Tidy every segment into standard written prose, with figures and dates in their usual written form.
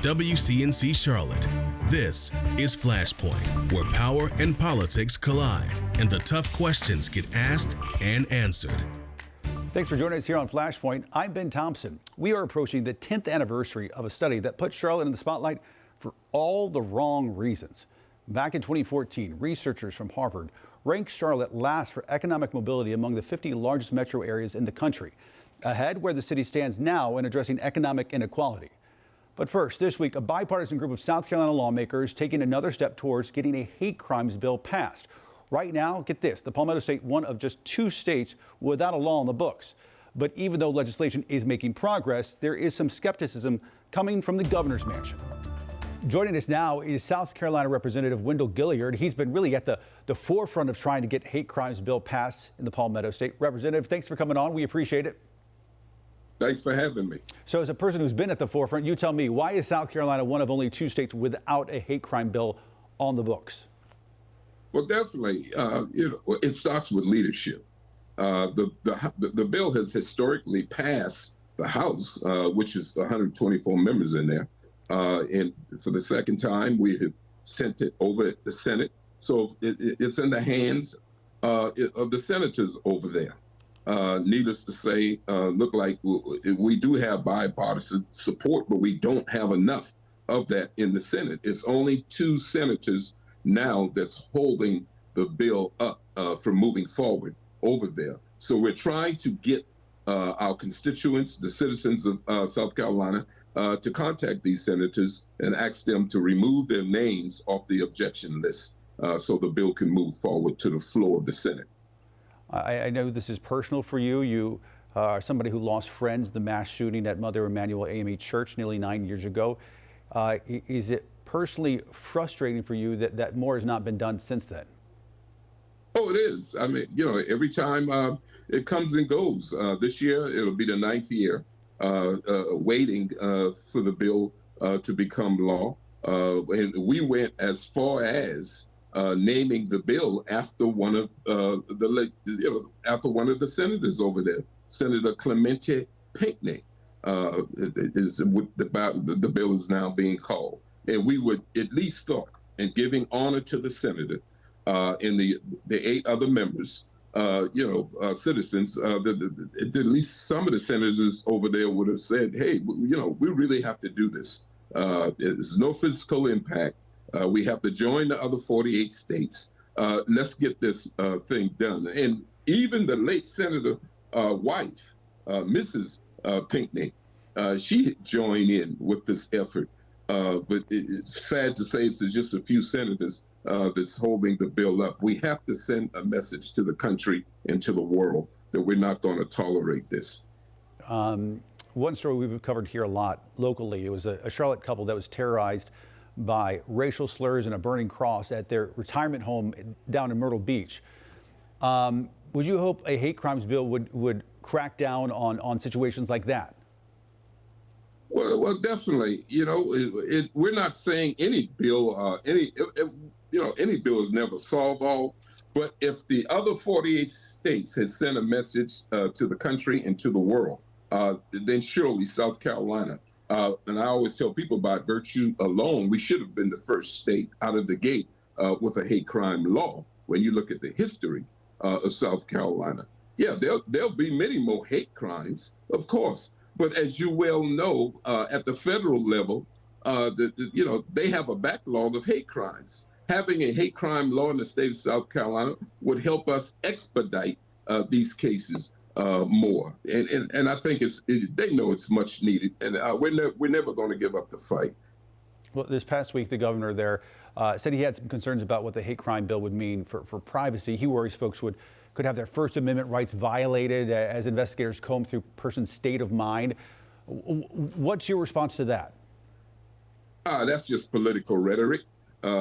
WCNC Charlotte. This is Flashpoint, where power and politics collide and the tough questions get asked and answered. Thanks for joining us here on Flashpoint. I'm Ben Thompson. We are approaching the 10th anniversary of a study that put Charlotte in the spotlight for all the wrong reasons. Back in 2014, researchers from Harvard ranked Charlotte last for economic mobility among the 50 largest metro areas in the country, ahead where the city stands now in addressing economic inequality. But first, this week, a bipartisan group of South Carolina lawmakers taking another step towards getting a hate crimes bill passed. Right now, get this, the Palmetto State, one of just 2 states without a law on the books. But even though legislation is making progress, there is some skepticism coming from the governor's mansion. Joining us now is South Carolina Representative Wendell Gilliard. He's been really at the forefront of trying to get hate crimes bill passed in the Palmetto State. Representative, thanks for coming on. We appreciate it. Thanks for having me. So as a person who's been at the forefront, you tell me, why is South Carolina one of only 2 states without a hate crime bill on the books? Well, definitely, it starts with leadership. The bill has historically passed the House, which is 124 members in there. And for the second time, we have sent it over the Senate. So it's in the hands of the senators over there. Needless to say, look like we do have bipartisan support, but we don't have enough of that in the Senate. It's only 2 senators now that's holding the bill up from moving forward over there. So we're trying to get our constituents, the citizens of South Carolina, to contact these senators and ask them to remove their names off the objection list so the bill can move forward to the floor of the Senate. I know this is personal for you. You are somebody who lost friends, the mass shooting at Mother Emanuel AME Church nearly 9 years ago. Is it personally frustrating for you that more has not been done since then? Oh, it is. I mean, every time it comes and goes. This year, it'll be the 9th year waiting for the bill to become law. And we went as far as naming the bill after one of the senators over there, Senator Clemente Pinckney. Is what the bill is now being called, and we would at least start in giving honor to the senator and the 8 other members, citizens. At least some of the senators over there would have said, "Hey, we really have to do this. There's no physical impact. We have to join the other 48 states. Let's get this thing done." And even the late senator wife, Mrs. Pinckney, she joined in with this effort. But it's sad to say it's just a few senators that's holding the bill up. We have to send a message to the country and to the world that we're not going to tolerate this. One story we've covered here a lot locally, it was a Charlotte couple that was terrorized by racial slurs and a burning cross at their retirement home down in Myrtle Beach. Would you hope a hate crimes bill would crack down on situations like that? Well, definitely. We're not saying any bill, any bill is never solve all. But if the other 48 states has sent a message to the country and to the world, then surely South Carolina. And I always tell people, by virtue alone, we should have been the first state out of the gate with a hate crime law. When you look at the history of South Carolina, yeah, there'll be many more hate crimes, of course. But as you well know, at the federal level, they have a backlog of hate crimes. Having a hate crime law in the state of South Carolina would help us expedite these cases more. And I think they know it's much needed, and we're never going to give up the fight. Well, this past week, the governor there said he had some concerns about what the hate crime bill would mean for privacy. He worries folks could have their First Amendment rights violated as investigators comb through person's state of mind. What's your response to that? That's just political rhetoric.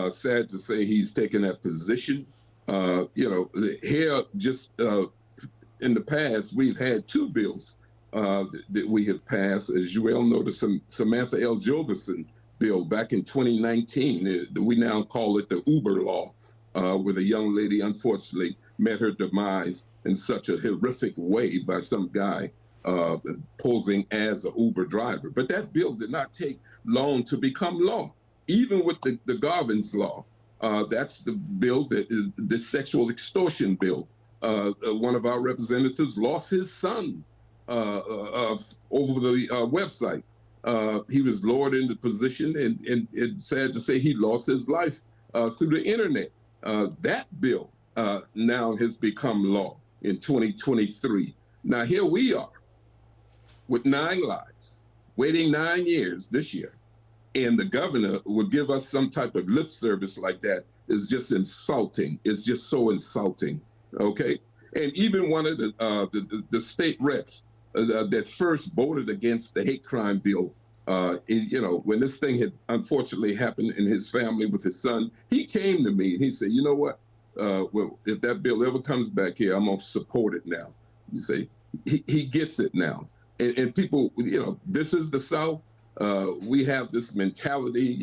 Sad to say he's taken that position. Here, just in the past, we've had 2 bills that we have passed. As you well know, the Samantha L. Jorgensen bill back in 2019. We now call it the Uber law, where the young lady unfortunately met her demise in such a horrific way by some guy posing as an Uber driver. But that bill did not take long to become law. Even with the Garvin's law, that's the bill that is the sexual extortion bill. One of our representatives lost his son over the website. He was lowered into position, and it's sad to say he lost his life through the internet. That bill now has become law in 2023. Now here we are with 9 lives, waiting 9 years this year, and the governor would give us some type of lip service like that is just insulting. It's just so insulting, okay? And even one of the state reps that first voted against the hate crime bill, when this thing had unfortunately happened in his family with his son, he came to me and he said, you know what? Well, if that bill ever comes back here, I'm going to support it now. You say, he gets it now. And people, this is the South. We have this mentality,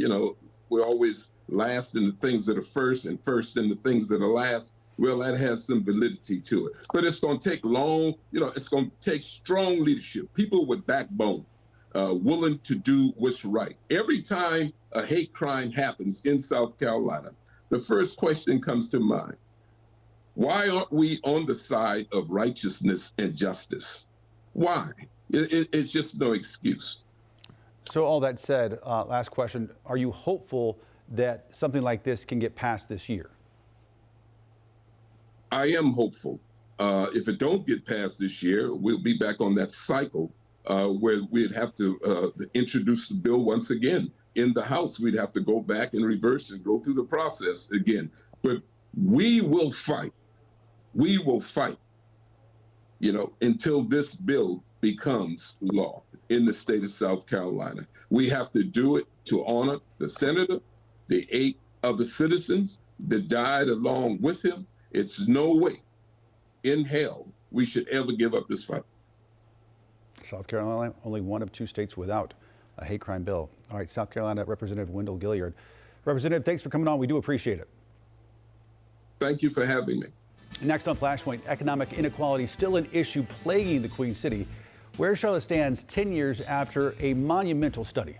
we're always last in the things that are first and first in the things that are last. Well, that has some validity to it. But it's going to take it's going to take strong leadership, people with backbone, willing to do what's right. Every time a hate crime happens in South Carolina, the first question comes to mind. Why aren't we on the side of righteousness and justice? Why? It's just no excuse. So all that said, last question, are you hopeful that something like this can get passed this year? I am hopeful. If it don't get passed this year, we'll be back on that cycle where we'd have to introduce the bill once again in the House. We'd have to go back and reverse and go through the process again. But we will fight. We will fight, until this bill becomes law in the state of South Carolina. We have to do it to honor the senator, the 8 other citizens that died along with him. It's no way in hell we should ever give up this fight. South Carolina, only one of 2 states without a hate crime bill. All right, South Carolina Representative Wendell Gilliard. Representative, thanks for coming on. We do appreciate it. Thank you for having me. Next on Flashpoint, economic inequality still an issue plaguing the Queen City. Where Charlotte stands 10 years after a monumental study.